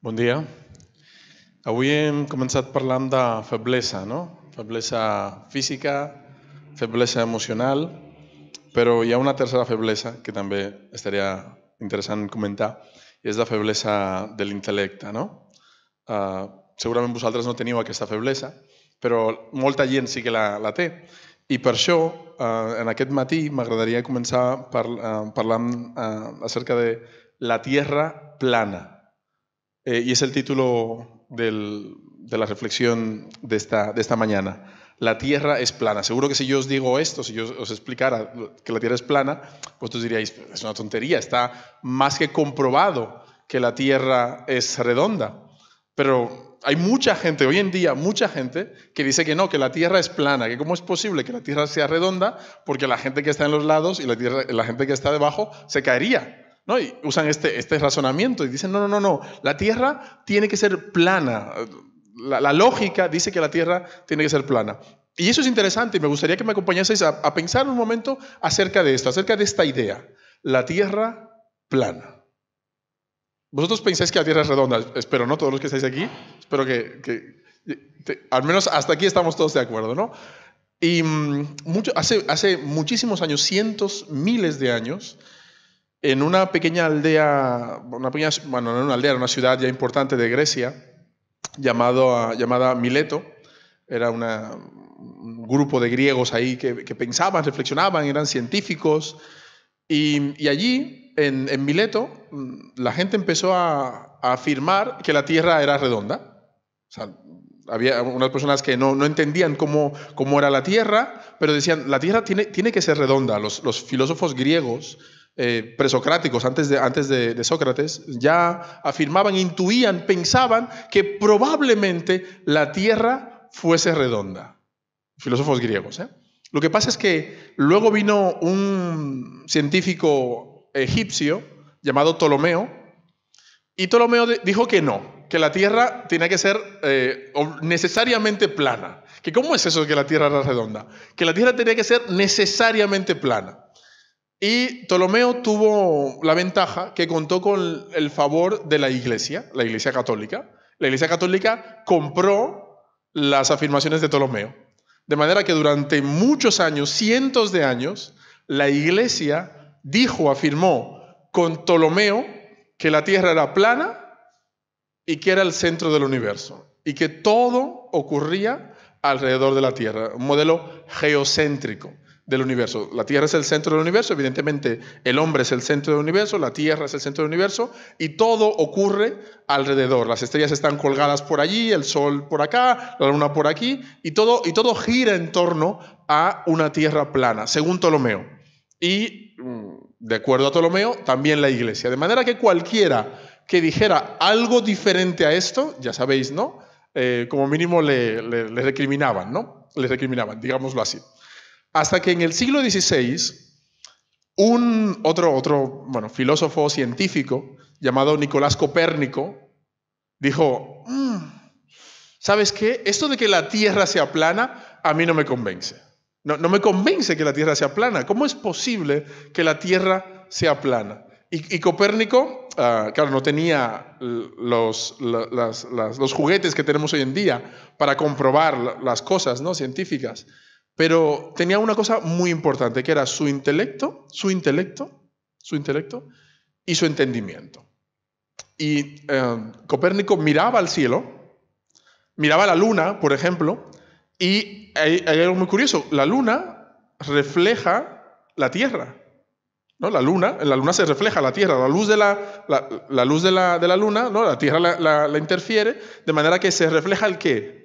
Bon dia. Avui hem començat parlant de feblesa, no? Feblesa física, feblesa emocional, però hi ha una tercera feblesa que també estaria interessant comentar, i és la feblesa de l'intel·lecte, no? Segurament vosaltres no teniu aquesta feblesa, però molta gent sí que la té. I per això, en aquest matí, m'agradaria començar parlant acerca de la Tierra plana. Y es el título de la reflexión de esta mañana. La Tierra es plana. Seguro que si yo os digo esto, si yo os explicara que la Tierra es plana, vosotros diríais, es una tontería, está más que comprobado que la Tierra es redonda. Pero hay mucha gente, hoy en día, mucha gente que dice que no, que la Tierra es plana, que cómo es posible que la Tierra sea redonda porque la gente que está en los lados y la gente que está debajo se caería. ¿No? Y usan este razonamiento y dicen, no, la Tierra tiene que ser plana. La lógica dice que la Tierra tiene que ser plana. Y eso es interesante y me gustaría que me acompañaseis a pensar un momento acerca de esto, acerca de esta idea. La Tierra plana. Vosotros pensáis que la Tierra es redonda, espero, ¿no? Todos los que estáis aquí, espero que al menos hasta aquí estamos todos de acuerdo, ¿no? Y hace muchísimos años, cientos, miles de años, en una pequeña aldea, no una aldea, era una ciudad ya importante de Grecia, llamada Mileto. Era un grupo de griegos ahí que pensaban, reflexionaban, eran científicos. Y allí, en Mileto, la gente empezó a afirmar que la Tierra era redonda. O sea, había unas personas que no entendían cómo era la Tierra, pero decían, la Tierra tiene que ser redonda. Los filósofos griegos presocráticos, antes de Sócrates, ya afirmaban, intuían, pensaban que probablemente la Tierra fuese redonda. Filósofos griegos, ¿eh? Lo que pasa es que luego vino un científico egipcio llamado Ptolomeo, y Ptolomeo dijo que no, que la Tierra tenía que ser necesariamente plana. ¿Que cómo es eso que la Tierra era redonda? Que la Tierra tenía que ser necesariamente plana. Y Ptolomeo tuvo la ventaja que contó con el favor de la Iglesia Católica. La Iglesia Católica compró las afirmaciones de Ptolomeo. De manera que durante muchos años, cientos de años, la Iglesia afirmó con Ptolomeo que la Tierra era plana y que era el centro del universo. Y que todo ocurría alrededor de la Tierra. Un modelo geocéntrico del universo. La Tierra es el centro del universo, evidentemente el hombre es el centro del universo, la Tierra es el centro del universo y todo ocurre alrededor. Las estrellas están colgadas por allí, el Sol por acá, la Luna por aquí y todo gira en torno a una Tierra plana, según Ptolomeo. Y de acuerdo a Ptolomeo, también la Iglesia. De manera que cualquiera que dijera algo diferente a esto, ya sabéis, ¿no? Como mínimo le recriminaban, ¿no? Le recriminaban, digámoslo así. Hasta que en el siglo XVI, otro filósofo científico llamado Nicolás Copérnico dijo, ¿sabes qué? Esto de que la Tierra sea plana a mí no me convence. No me convence que la Tierra sea plana. ¿Cómo es posible que la Tierra sea plana? Y Copérnico, claro, no tenía los juguetes que tenemos hoy en día para comprobar las cosas, ¿no? Científicas. Pero tenía una cosa muy importante, que era su intelecto y su entendimiento. Y Copérnico miraba al cielo, miraba la luna, por ejemplo, y hay algo muy curioso. La luna refleja la Tierra, ¿no? En la luna se refleja la Tierra. La luz de la luna, ¿no? La Tierra la interfiere, de manera que se refleja el ¿qué?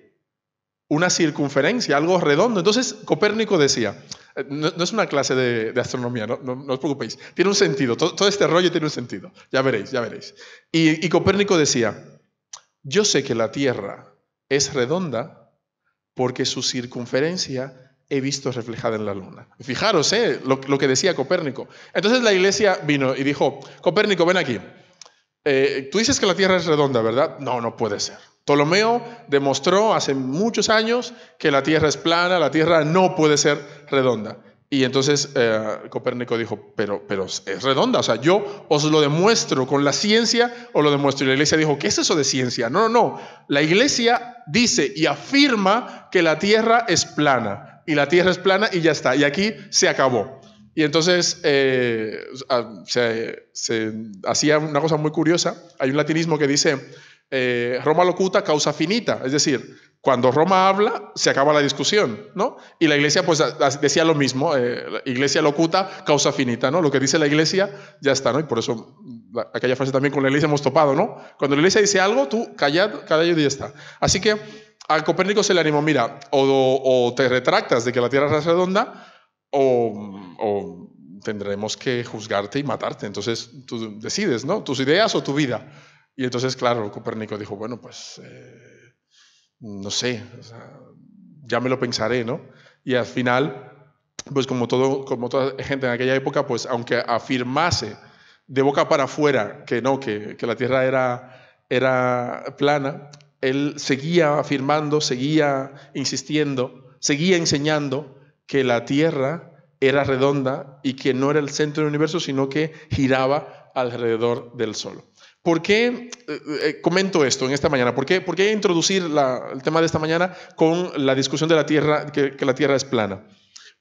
Una circunferencia, algo redondo. Entonces Copérnico decía, no es una clase de astronomía, no os preocupéis, tiene un sentido, todo este rollo tiene un sentido, ya veréis. Y Copérnico decía, yo sé que la Tierra es redonda porque su circunferencia he visto reflejada en la luna. Fijaros lo que decía Copérnico. Entonces la Iglesia vino y dijo, Copérnico, ven aquí, tú dices que la Tierra es redonda, ¿verdad? No puede ser. Ptolomeo demostró hace muchos años que la Tierra es plana, la Tierra no puede ser redonda. Y entonces Copérnico dijo, pero es redonda, o sea, yo os lo demuestro con la ciencia o lo demuestro. Y la iglesia dijo, ¿qué es eso de ciencia? No, no, no. La iglesia dice y afirma que la tierra es plana. Y la tierra es plana y ya está. Y aquí se acabó. Y entonces se hacía una cosa muy curiosa. Hay un latinismo que dice, Roma locuta causa finita. Es decir, cuando Roma habla, se acaba la discusión, ¿no? Y la iglesia pues decía lo mismo, iglesia locuta, causa finita, ¿no? Lo que dice la iglesia, ya está, ¿no? Y por eso aquella frase también con la iglesia hemos topado, ¿no? Cuando la iglesia dice algo, tú callad y ya está. Así que a Copérnico se le animó, mira, o te retractas de que la Tierra es redonda, o tendremos que juzgarte y matarte. Entonces tú decides, ¿no? Tus ideas o tu vida. Y entonces, claro, Copérnico dijo, bueno, pues... no sé, o sea, ya me lo pensaré, ¿no? Y al final, pues como toda gente en aquella época, pues aunque afirmase de boca para afuera que no, que la Tierra era plana, él seguía afirmando, seguía insistiendo, seguía enseñando que la Tierra era redonda y que no era el centro del universo, sino que giraba alrededor del Sol. ¿Por qué comento esto en esta mañana? ¿Por qué introducir el tema de esta mañana con la discusión de la Tierra, que la Tierra es plana?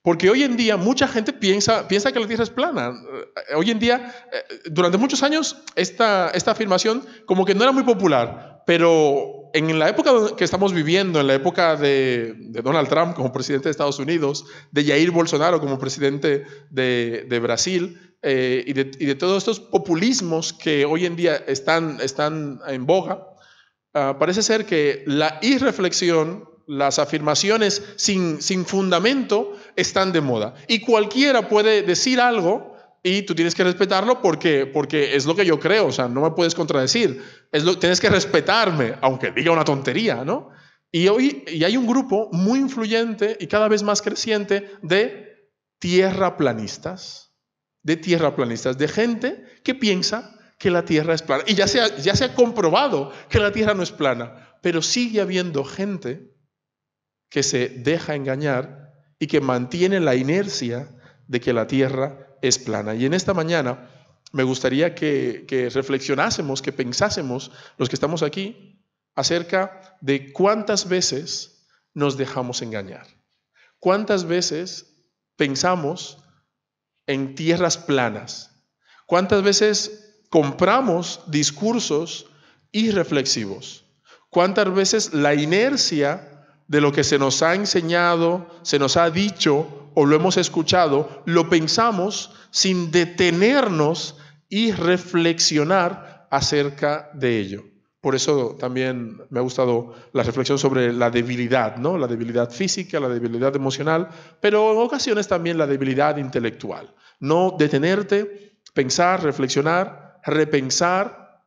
Porque hoy en día mucha gente piensa que la Tierra es plana. Hoy en día, durante muchos años, esta afirmación como que no era muy popular, pero en la época que estamos viviendo, en la época de Donald Trump como presidente de Estados Unidos, de Jair Bolsonaro como presidente de Brasil, y de todos estos populismos que hoy en día están en boga, parece ser que la irreflexión, las afirmaciones sin fundamento están de moda. Y cualquiera puede decir algo y tú tienes que respetarlo porque es lo que yo creo, o sea, no me puedes contradecir. Tienes que respetarme, aunque diga una tontería, ¿no? Y hay un grupo muy influyente y cada vez más creciente de tierraplanistas, de gente que piensa que la Tierra es plana. Y ya se ha comprobado que la Tierra no es plana, pero sigue habiendo gente que se deja engañar y que mantiene la inercia de que la Tierra es plana. Y en esta mañana me gustaría que reflexionásemos, que pensásemos, los que estamos aquí, acerca de cuántas veces nos dejamos engañar. ¿Cuántas veces pensamos en tierras planas? ¿Cuántas veces compramos discursos irreflexivos? ¿Cuántas veces la inercia de lo que se nos ha enseñado, se nos ha dicho o lo hemos escuchado, lo pensamos sin detenernos y reflexionar acerca de ello? Por eso también me ha gustado la reflexión sobre la debilidad, ¿no? La debilidad física, la debilidad emocional, pero en ocasiones también la debilidad intelectual. No detenerte, pensar, reflexionar, repensar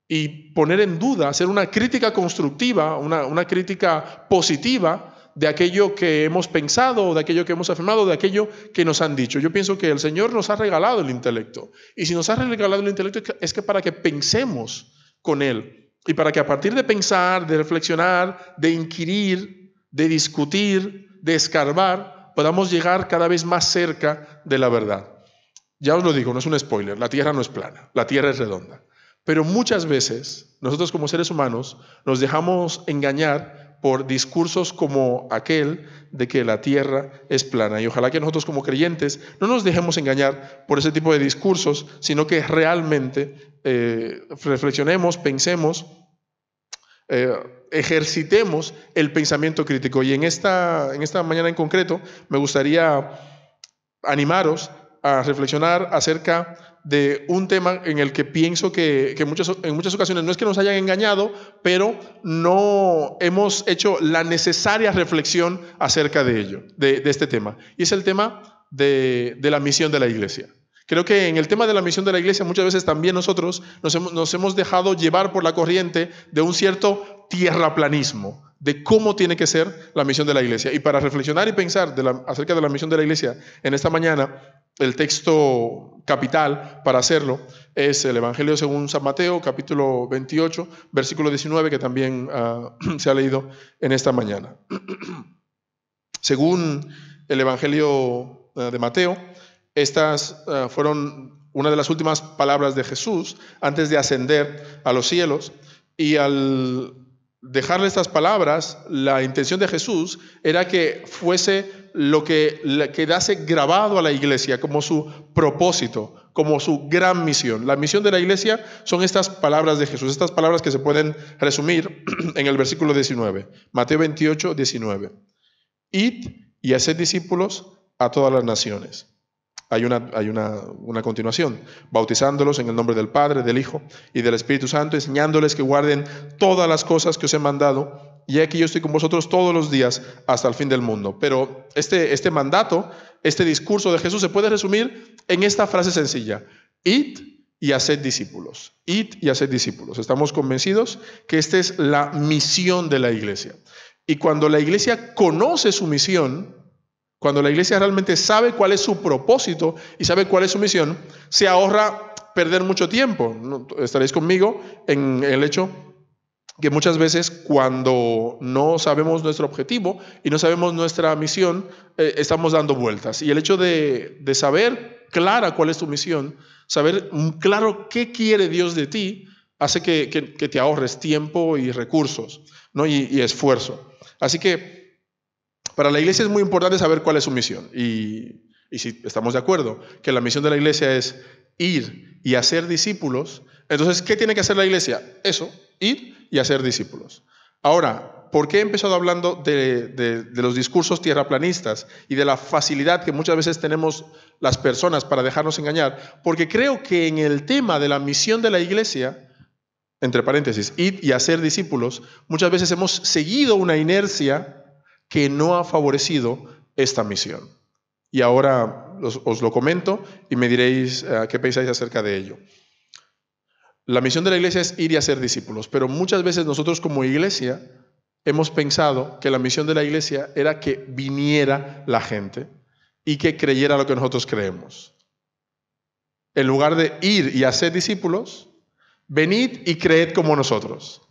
y poner en duda, hacer una crítica constructiva, una crítica positiva de aquello que hemos pensado, de aquello que hemos afirmado, de aquello que nos han dicho. Yo pienso que el Señor nos ha regalado el intelecto. Y si nos ha regalado el intelecto es que para que pensemos con Él. Y para que a partir de pensar, de reflexionar, de inquirir, de discutir, de escarbar, podamos llegar cada vez más cerca de la verdad. Ya os lo digo, no es un spoiler, la Tierra no es plana, la Tierra es redonda. Pero muchas veces nosotros como seres humanos nos dejamos engañar por discursos como aquel de que la Tierra es plana. Y ojalá que nosotros como creyentes no nos dejemos engañar por ese tipo de discursos, sino que realmente reflexionemos, pensemos, ejercitemos el pensamiento crítico. Y en esta mañana en concreto me gustaría animaros a reflexionar acerca de un tema en el que pienso que en muchas ocasiones no es que nos hayan engañado, pero no hemos hecho la necesaria reflexión acerca de ello, de este tema. Y es el tema de la misión de la iglesia. Creo que en el tema de la misión de la iglesia muchas veces también nosotros nos hemos dejado llevar por la corriente de un cierto tierraplanismo, de cómo tiene que ser la misión de la iglesia. Y para reflexionar y pensar acerca de la misión de la iglesia en esta mañana, el texto capital para hacerlo es el Evangelio según San Mateo, capítulo 28, versículo 19, que también se ha leído en esta mañana. Según el Evangelio de Mateo. Estas fueron una de las últimas palabras de Jesús antes de ascender a los cielos. Y al dejarle estas palabras, la intención de Jesús era que fuese lo que le quedase grabado a la iglesia como su propósito, como su gran misión. La misión de la iglesia son estas palabras de Jesús, estas palabras que se pueden resumir en el versículo 19, Mateo 28, 19. Id y haced discípulos a todas las naciones. Hay una continuación, bautizándolos en el nombre del Padre, del Hijo y del Espíritu Santo, enseñándoles que guarden todas las cosas que os he mandado, y aquí yo estoy con vosotros todos los días hasta el fin del mundo. Pero este mandato, este discurso de Jesús se puede resumir en esta frase sencilla: id y haced discípulos. Id y haced discípulos. Estamos convencidos que esta es la misión de la iglesia. Y cuando la iglesia conoce su misión, cuando la iglesia realmente sabe cuál es su propósito y sabe cuál es su misión, se ahorra perder mucho tiempo. Estaréis conmigo en el hecho que muchas veces cuando no sabemos nuestro objetivo y no sabemos nuestra misión, estamos dando vueltas. Y el hecho de saber clara cuál es tu misión, saber claro qué quiere Dios de ti, hace que te ahorres tiempo y recursos, ¿no? y esfuerzo. Así que para la iglesia es muy importante saber cuál es su misión. Y si estamos de acuerdo que la misión de la iglesia es ir y hacer discípulos, entonces, ¿qué tiene que hacer la iglesia? Eso, ir y hacer discípulos. Ahora, ¿por qué he empezado hablando de los discursos tierraplanistas y de la facilidad que muchas veces tenemos las personas para dejarnos engañar? Porque creo que en el tema de la misión de la iglesia, entre paréntesis, ir y hacer discípulos, muchas veces hemos seguido una inercia que no ha favorecido esta misión. Y ahora os lo comento y me diréis qué pensáis acerca de ello. La misión de la iglesia es ir y hacer discípulos, pero muchas veces nosotros como iglesia hemos pensado que la misión de la iglesia era que viniera la gente y que creyera lo que nosotros creemos. En lugar de ir y hacer discípulos, venid y creed como nosotros.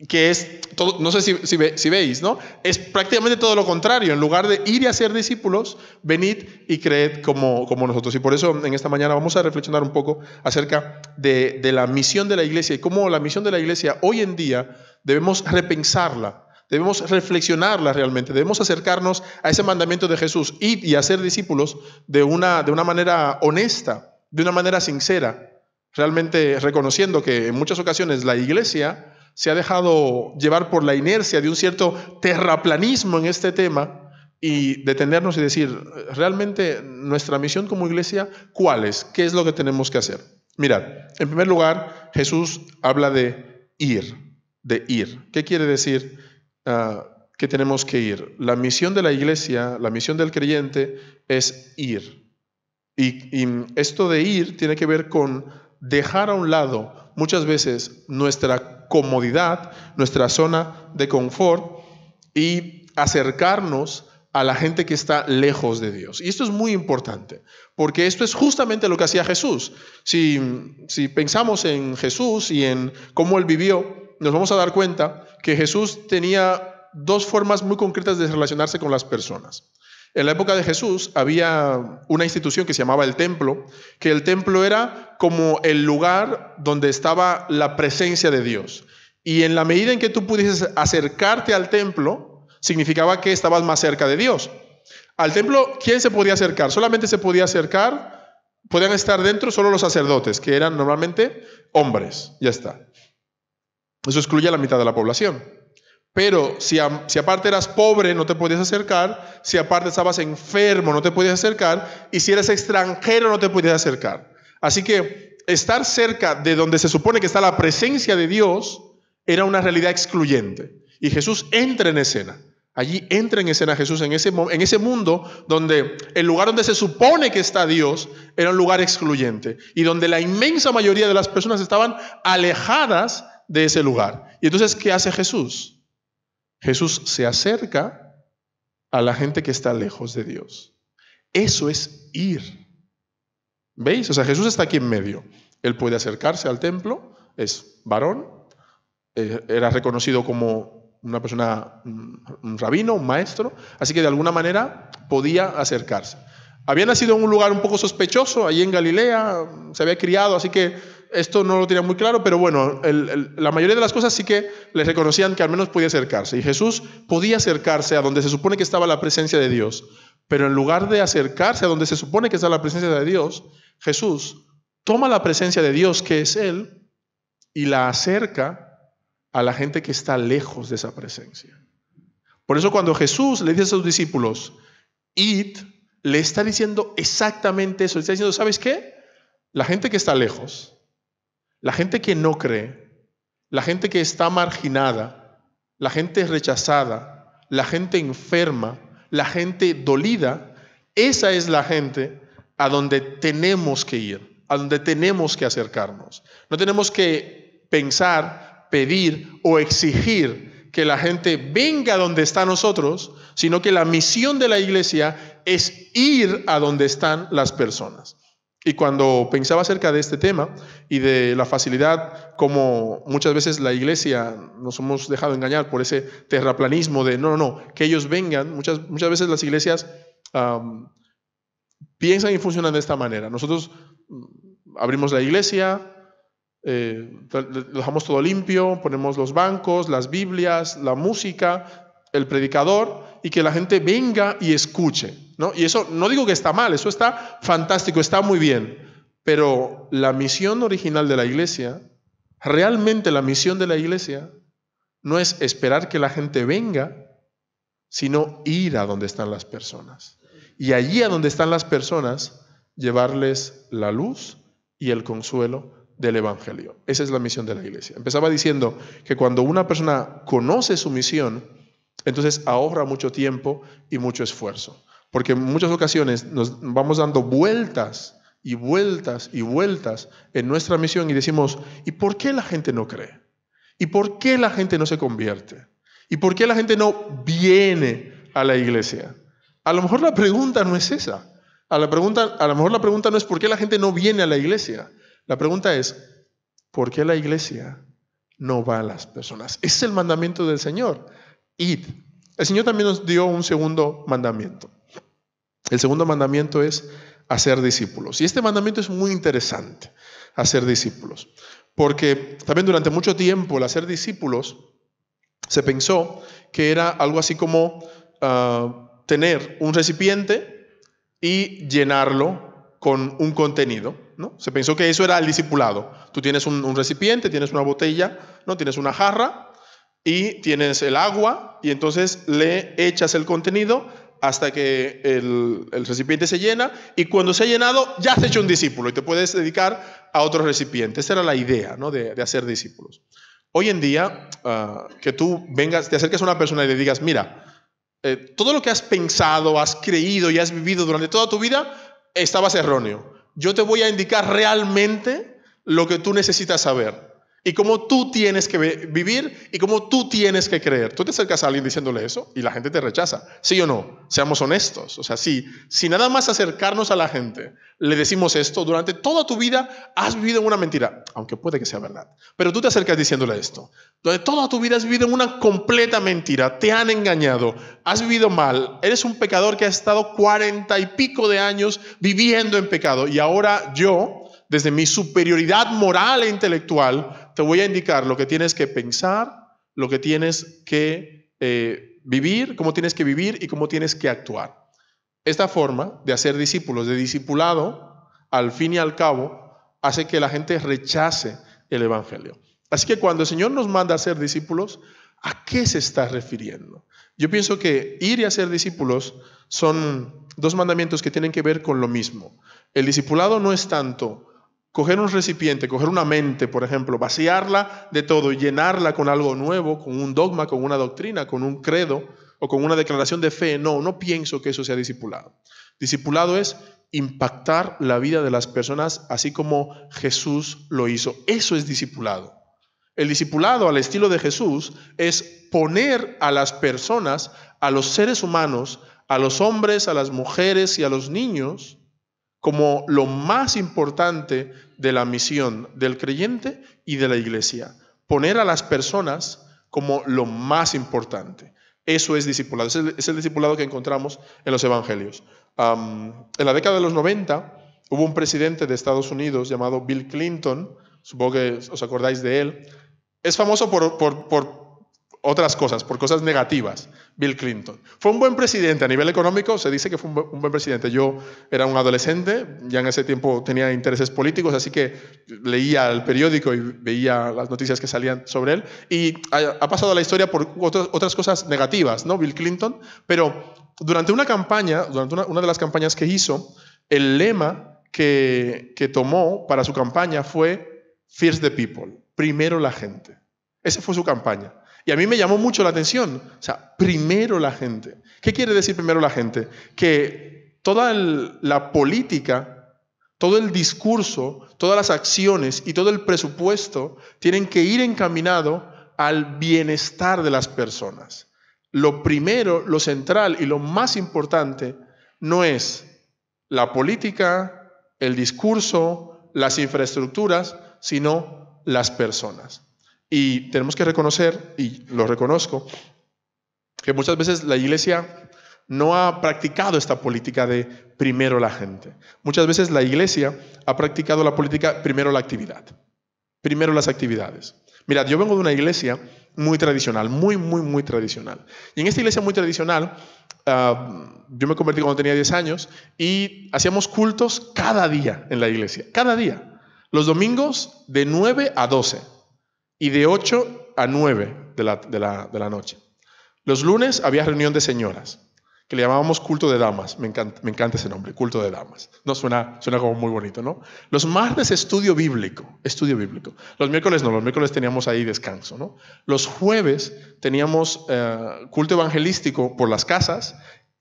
Que es todo, no sé si veis, ¿no? Es prácticamente todo lo contrario. En lugar de ir y hacer discípulos, venid y creed como nosotros. Y por eso en esta mañana vamos a reflexionar un poco acerca de la misión de la iglesia y cómo la misión de la iglesia hoy en día debemos repensarla, debemos reflexionarla realmente, debemos acercarnos a ese mandamiento de Jesús, ir y hacer discípulos de una manera honesta, de una manera sincera, realmente reconociendo que en muchas ocasiones la iglesia se ha dejado llevar por la inercia de un cierto terraplanismo en este tema y detenernos y decir, realmente nuestra misión como iglesia, ¿cuál es? ¿Qué es lo que tenemos que hacer? Mirad, en primer lugar, Jesús habla de ir. ¿Qué quiere decir que tenemos que ir? La misión de la iglesia, la misión del creyente es ir. Y esto de ir tiene que ver con dejar a un lado muchas veces nuestra comodidad, nuestra zona de confort y acercarnos a la gente que está lejos de Dios. Y esto es muy importante, porque esto es justamente lo que hacía Jesús. Si pensamos en Jesús y en cómo Él vivió, nos vamos a dar cuenta que Jesús tenía dos formas muy concretas de relacionarse con las personas. En la época de Jesús había una institución que se llamaba el templo, que el templo era como el lugar donde estaba la presencia de Dios. Y en la medida en que tú pudieses acercarte al templo, significaba que estabas más cerca de Dios. Al templo, ¿quién se podía acercar? Solamente se podía acercar, podían estar dentro solo los sacerdotes, que eran normalmente hombres. Ya está. Eso excluye a la mitad de la población. Pero si aparte eras pobre, no te podías acercar. Si aparte estabas enfermo, no te podías acercar. Y si eres extranjero, no te podías acercar. Así que estar cerca de donde se supone que está la presencia de Dios era una realidad excluyente. Y Jesús entra en escena. Allí entra en escena Jesús en ese mundo donde el lugar donde se supone que está Dios era un lugar excluyente. Y donde la inmensa mayoría de las personas estaban alejadas de ese lugar. Y entonces, ¿qué hace Jesús? Jesús se acerca a la gente que está lejos de Dios. Eso es ir. ¿Veis? O sea, Jesús está aquí en medio. Él puede acercarse al templo, es varón, era reconocido como una persona, un rabino, un maestro, así que de alguna manera podía acercarse. Había nacido en un lugar un poco sospechoso, allí en Galilea, se había criado, así que esto no lo tenía muy claro, pero bueno, la mayoría de las cosas sí que le reconocían que al menos podía acercarse. Y Jesús podía acercarse a donde se supone que estaba la presencia de Dios, pero en lugar de acercarse a donde se supone que está la presencia de Dios, Jesús toma la presencia de Dios, que es Él, y la acerca a la gente que está lejos de esa presencia. Por eso cuando Jesús le dice a sus discípulos, id, le está diciendo exactamente eso. Le está diciendo, ¿sabes qué? La gente que está lejos, la gente que no cree, la gente que está marginada, la gente rechazada, la gente enferma, la gente dolida, esa es la gente a donde tenemos que ir, a donde tenemos que acercarnos. No tenemos que pensar, pedir o exigir que la gente venga a donde está nosotros, sino que la misión de la iglesia es ir a donde están las personas. Y cuando pensaba acerca de este tema y de la facilidad como muchas veces la iglesia nos hemos dejado engañar por ese terraplanismo de no, que ellos vengan, muchas veces las iglesias piensan y funcionan de esta manera. Nosotros abrimos la iglesia, dejamos todo limpio, ponemos los bancos, las Biblias, la música, el predicador, y que la gente venga y escuche, ¿no? Y eso no digo que está mal, eso está fantástico, está muy bien, pero la misión original de la iglesia, realmente la misión de la iglesia, no es esperar que la gente venga, sino ir a donde están las personas. Y allí a donde están las personas, llevarles la luz y el consuelo del Evangelio. Esa es la misión de la iglesia. Empezaba diciendo que cuando una persona conoce su misión, entonces ahorra mucho tiempo y mucho esfuerzo. Porque en muchas ocasiones nos vamos dando vueltas y vueltas y vueltas en nuestra misión y decimos, ¿y por qué la gente no cree? ¿Y por qué la gente no se convierte? ¿Y por qué la gente no viene a la iglesia? A lo mejor la pregunta no es esa. A lo mejor la pregunta no es ¿por qué la gente no viene a la iglesia? La pregunta es ¿por qué la iglesia no va a las personas? Ese es el mandamiento del Señor. Id. El Señor también nos dio un segundo mandamiento. El segundo mandamiento es hacer discípulos. Y este mandamiento es muy interesante, hacer discípulos. Porque también durante mucho tiempo el hacer discípulos se pensó que era algo así como tener un recipiente y llenarlo con un contenido, ¿no? Se pensó que eso era el discipulado. Tú tienes un recipiente, tienes una botella, ¿no? Tienes una jarra y tienes el agua y entonces le echas el contenido hasta que el recipiente se llena y cuando se ha llenado ya has hecho un discípulo y te puedes dedicar a otro recipiente. Esa era la idea, ¿no? de hacer discípulos. Hoy en día, que tú vengas, te acerques a una persona y le digas, mira, todo lo que has pensado, has creído y has vivido durante toda tu vida, estabas erróneo. Yo te voy a indicar realmente lo que tú necesitas saber y cómo tú tienes que vivir y cómo tú tienes que creer. Tú te acercas a alguien diciéndole eso y la gente te rechaza. ¿Sí o no? Seamos honestos. O sea, si nada más acercarnos a la gente le decimos esto, durante toda tu vida has vivido en una mentira, aunque puede que sea verdad. Pero tú te acercas diciéndole esto. Durante toda tu vida has vivido en una completa mentira. Te han engañado. Has vivido mal. Eres un pecador que ha estado 40 y pico de años viviendo en pecado. Y ahora yo, desde mi superioridad moral e intelectual, te voy a indicar lo que tienes que pensar, lo que tienes que vivir, cómo tienes que vivir y cómo tienes que actuar. Esta forma de hacer discípulos, de discipulado, al fin y al cabo, hace que la gente rechace el Evangelio. Así que cuando el Señor nos manda a ser discípulos, ¿a qué se está refiriendo? Yo pienso que ir y hacer discípulos son dos mandamientos que tienen que ver con lo mismo. El discipulado no es tanto coger un recipiente, coger una mente, por ejemplo, vaciarla de todo y llenarla con algo nuevo, con un dogma, con una doctrina, con un credo o con una declaración de fe. No pienso que eso sea discipulado. Discipulado es impactar la vida de las personas así como Jesús lo hizo. Eso es discipulado. El discipulado al estilo de Jesús es poner a las personas, a los seres humanos, a los hombres, a las mujeres y a los niños como lo más importante de la misión del creyente y de la iglesia. Poner a las personas como lo más importante. Eso es discipulado. Es el discipulado que encontramos en los evangelios. En la década de los 90 hubo un presidente de Estados Unidos llamado Bill Clinton. Supongo que os acordáis de él. Es famoso por otras cosas, por cosas negativas, Bill Clinton. Fue un buen presidente a nivel económico, se dice que fue un buen presidente. Yo era un adolescente, ya en ese tiempo tenía intereses políticos, así que leía el periódico y veía las noticias que salían sobre él. Y ha pasado a la historia por otras cosas negativas, ¿no? Bill Clinton. Pero durante una campaña, durante una de las campañas que hizo, el lema que tomó para su campaña fue First the People, primero la gente. Esa fue su campaña. Y a mí me llamó mucho la atención. O sea, primero la gente. ¿Qué quiere decir primero la gente? Que toda la política, todo el discurso, todas las acciones y todo el presupuesto tienen que ir encaminado al bienestar de las personas. Lo primero, lo central y lo más importante no es la política, el discurso, las infraestructuras, sino las personas. Y tenemos que reconocer, y lo reconozco, que muchas veces la Iglesia no ha practicado esta política de primero la gente. Muchas veces la Iglesia ha practicado la política primero la actividad, primero las actividades. Mirad, yo vengo de una iglesia muy tradicional, muy tradicional. Y en esta iglesia muy tradicional, yo me convertí cuando tenía 10 años y hacíamos cultos cada día en la iglesia, cada día. Los domingos de 9 a 12. Y de 8 a 9 de la noche. Los lunes había reunión de señoras, que le llamábamos culto de damas. Me encanta ese nombre, culto de damas. No, suena como muy bonito, ¿no? Los martes estudio bíblico. Los miércoles no, los miércoles teníamos ahí descanso, ¿no? Los jueves teníamos culto evangelístico por las casas,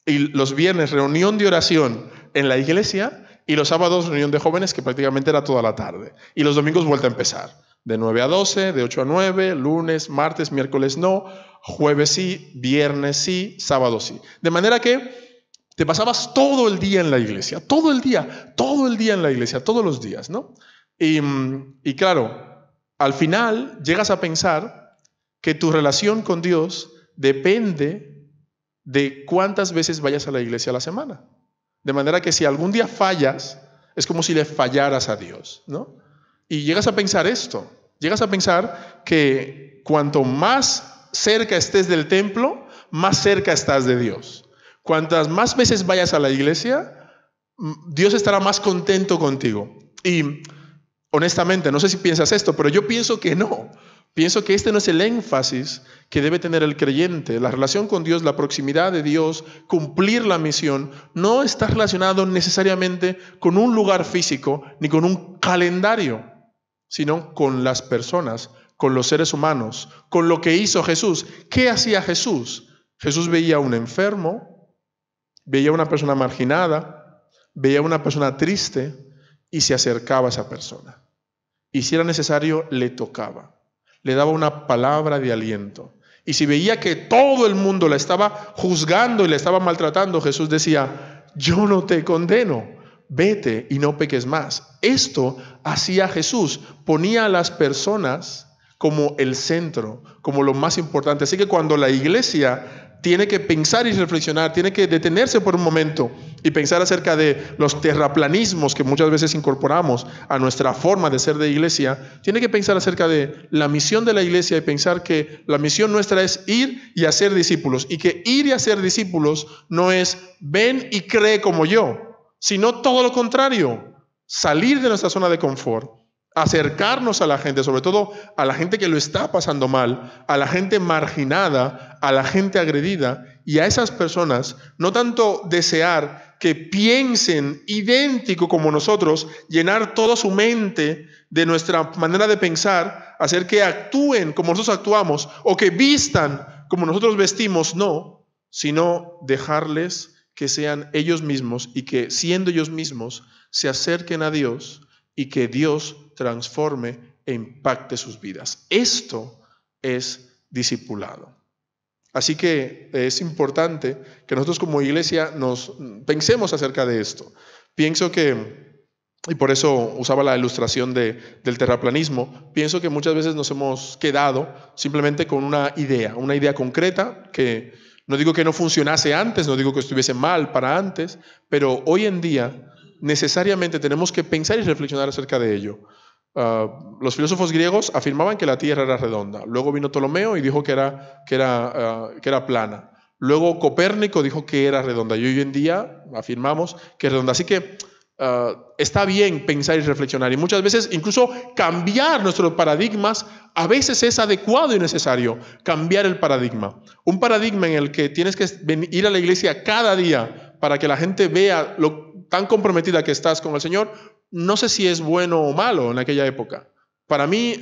y los viernes reunión de oración en la iglesia, y los sábados reunión de jóvenes, que prácticamente era toda la tarde. Y los domingos vuelta a empezar. De 9 a 12, de 8 a 9, lunes, martes, miércoles no, jueves sí, viernes sí, sábado sí. De manera que te pasabas todo el día en la iglesia, todo el día en la iglesia, todos los días, ¿no? Y claro, al final llegas a pensar que tu relación con Dios depende de cuántas veces vayas a la iglesia a la semana. De manera que si algún día fallas, es como si le fallaras a Dios, ¿no? Y llegas a pensar esto, llegas a pensar que cuanto más cerca estés del templo, más cerca estás de Dios. Cuantas más veces vayas a la iglesia, Dios estará más contento contigo. Y honestamente, no sé si piensas esto, pero yo pienso que no. Pienso que este no es el énfasis que debe tener el creyente. La relación con Dios, la proximidad de Dios, cumplir la misión, no está relacionado necesariamente con un lugar físico ni con un calendario, sino con las personas, con los seres humanos, con lo que hizo Jesús. ¿Qué hacía Jesús? Jesús veía a un enfermo, veía a una persona marginada, veía a una persona triste y se acercaba a esa persona. Y si era necesario, le tocaba. Le daba una palabra de aliento. Y si veía que todo el mundo la estaba juzgando y la estaba maltratando, Jesús decía, yo no te condeno, vete y no peques más. Esto hacía Jesús, ponía a las personas como el centro, como lo más importante. Así que cuando la iglesia tiene que pensar y reflexionar, tiene que detenerse por un momento y pensar acerca de los terraplanismos que muchas veces incorporamos a nuestra forma de ser de iglesia, tiene que pensar acerca de la misión de la iglesia y pensar que la misión nuestra es ir y hacer discípulos, y que ir y hacer discípulos no es ven y cree como yo, sino todo lo contrario, salir de nuestra zona de confort, acercarnos a la gente, sobre todo a la gente que lo está pasando mal, a la gente marginada, a la gente agredida, y a esas personas no tanto desear que piensen idéntico como nosotros, llenar toda su mente de nuestra manera de pensar, hacer que actúen como nosotros actuamos o que vistan como nosotros vestimos, no, sino dejarles que sean ellos mismos y que siendo ellos mismos se acerquen a Dios y que Dios transforme e impacte sus vidas. Esto es discipulado. Así que es importante que nosotros como iglesia nos pensemos acerca de esto. Pienso que, y por eso usaba la ilustración del terraplanismo, pienso que muchas veces nos hemos quedado simplemente con una idea concreta que No digo que no funcionase antes, no digo que estuviese mal para antes, pero hoy en día necesariamente tenemos que pensar y reflexionar acerca de ello. Los filósofos griegos afirmaban que la Tierra era redonda. Luego vino Ptolomeo y dijo que era plana. Luego Copérnico dijo que era redonda. Y hoy en día afirmamos que es redonda. Así que está bien pensar y reflexionar. Y muchas veces incluso cambiar nuestros paradigmas a veces es adecuado y necesario. Cambiar el paradigma. Un paradigma en el que tienes que ir a la iglesia cada día para que la gente vea lo tan comprometida que estás con el Señor. No sé si es bueno o malo en aquella época. Para mí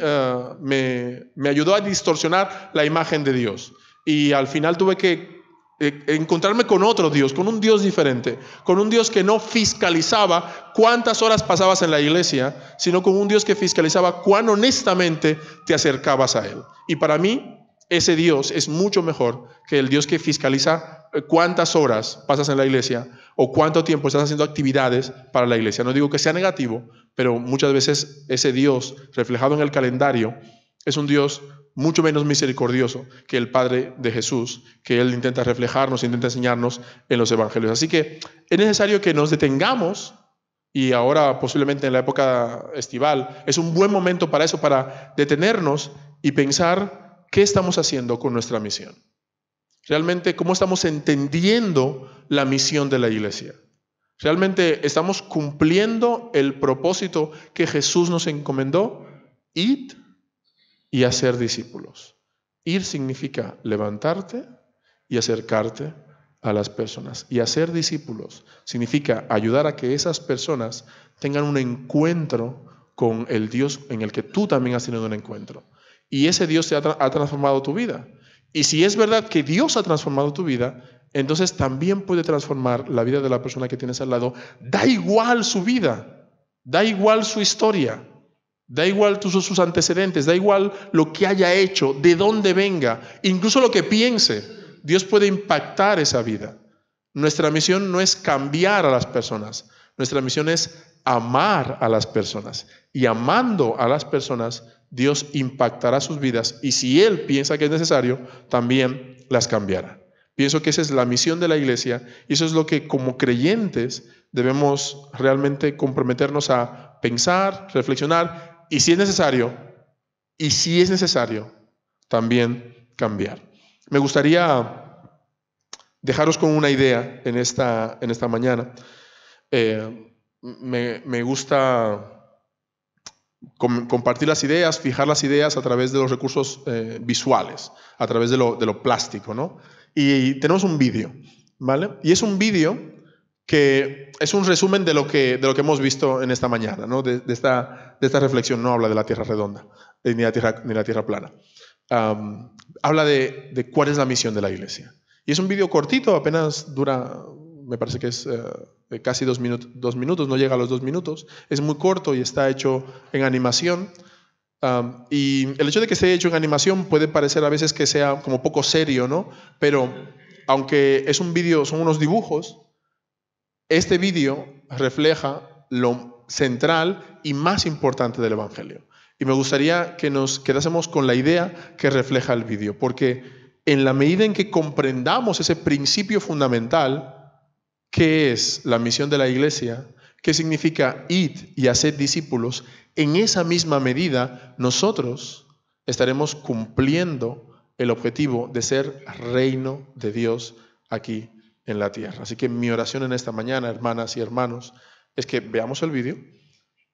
me ayudó a distorsionar la imagen de Dios. Y al final tuve que encontrarme con otro Dios, con un Dios diferente, con un Dios que no fiscalizaba cuántas horas pasabas en la iglesia, sino con un Dios que fiscalizaba cuán honestamente te acercabas a Él. Y para mí, ese Dios es mucho mejor que el Dios que fiscaliza cuántas horas pasas en la iglesia o cuánto tiempo estás haciendo actividades para la iglesia. No digo que sea negativo, pero muchas veces ese Dios reflejado en el calendario es un Dios mucho menos misericordioso que el Padre de Jesús, que Él intenta reflejarnos, intenta enseñarnos en los evangelios. Así que es necesario que nos detengamos, y ahora posiblemente en la época estival es un buen momento para eso, para detenernos y pensar qué estamos haciendo con nuestra misión. Realmente, ¿cómo estamos entendiendo la misión de la iglesia? ¿Realmente estamos cumpliendo el propósito que Jesús nos encomendó? Id y hacer discípulos. Ir significa levantarte y acercarte a las personas. Y hacer discípulos significa ayudar a que esas personas tengan un encuentro con el Dios en el que tú también has tenido un encuentro. Y ese Dios ha transformado tu vida. Y si es verdad que Dios ha transformado tu vida, entonces también puede transformar la vida de la persona que tienes al lado. Da igual su vida, da igual su historia, da igual sus antecedentes, da igual lo que haya hecho, de dónde venga, incluso lo que piense. Dios puede impactar esa vida. Nuestra misión no es cambiar a las personas, nuestra misión es amar a las personas. Y amando a las personas, Dios impactará sus vidas y si Él piensa que es necesario, también las cambiará. Pienso que esa es la misión de la iglesia y eso es lo que como creyentes debemos realmente comprometernos a pensar, reflexionar y si es necesario, también cambiar. Me gustaría dejaros con una idea en esta mañana. Me gusta compartir las ideas, fijar las ideas a través de los recursos visuales, a través de lo plástico, ¿no? Y tenemos un vídeo, ¿vale? Y es un vídeo que es un resumen de lo que hemos visto en esta mañana, ¿no? De esta reflexión. No habla de la Tierra redonda, ni la Tierra plana. Habla de cuál es la misión de la iglesia. Y es un vídeo cortito, apenas dura, me parece que es casi 2 minutos, no llega a los 2 minutos. Es muy corto y está hecho en animación. Y el hecho de que esté hecho en animación puede parecer a veces que sea como poco serio, ¿no? Pero aunque es un vídeo, son unos dibujos, este vídeo refleja lo central y más importante del Evangelio. Y me gustaría que nos quedásemos con la idea que refleja el vídeo, porque en la medida en que comprendamos ese principio fundamental, ¿qué es la misión de la iglesia? ¿Qué significa id y hacer discípulos? En esa misma medida, nosotros estaremos cumpliendo el objetivo de ser reino de Dios aquí en la tierra. Así que mi oración en esta mañana, hermanas y hermanos, es que veamos el vídeo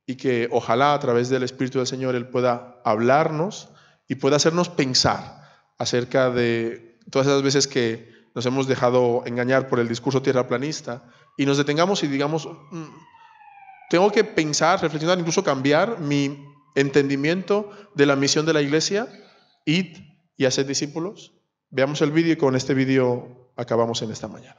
y que ojalá a través del Espíritu del Señor Él pueda hablarnos y pueda hacernos pensar acerca de todas esas veces que nos hemos dejado engañar por el discurso tierraplanista y nos detengamos y digamos, tengo que pensar, reflexionar, incluso cambiar mi entendimiento de la misión de la iglesia, id y hacer discípulos. Veamos el vídeo y con este vídeo acabamos en esta mañana.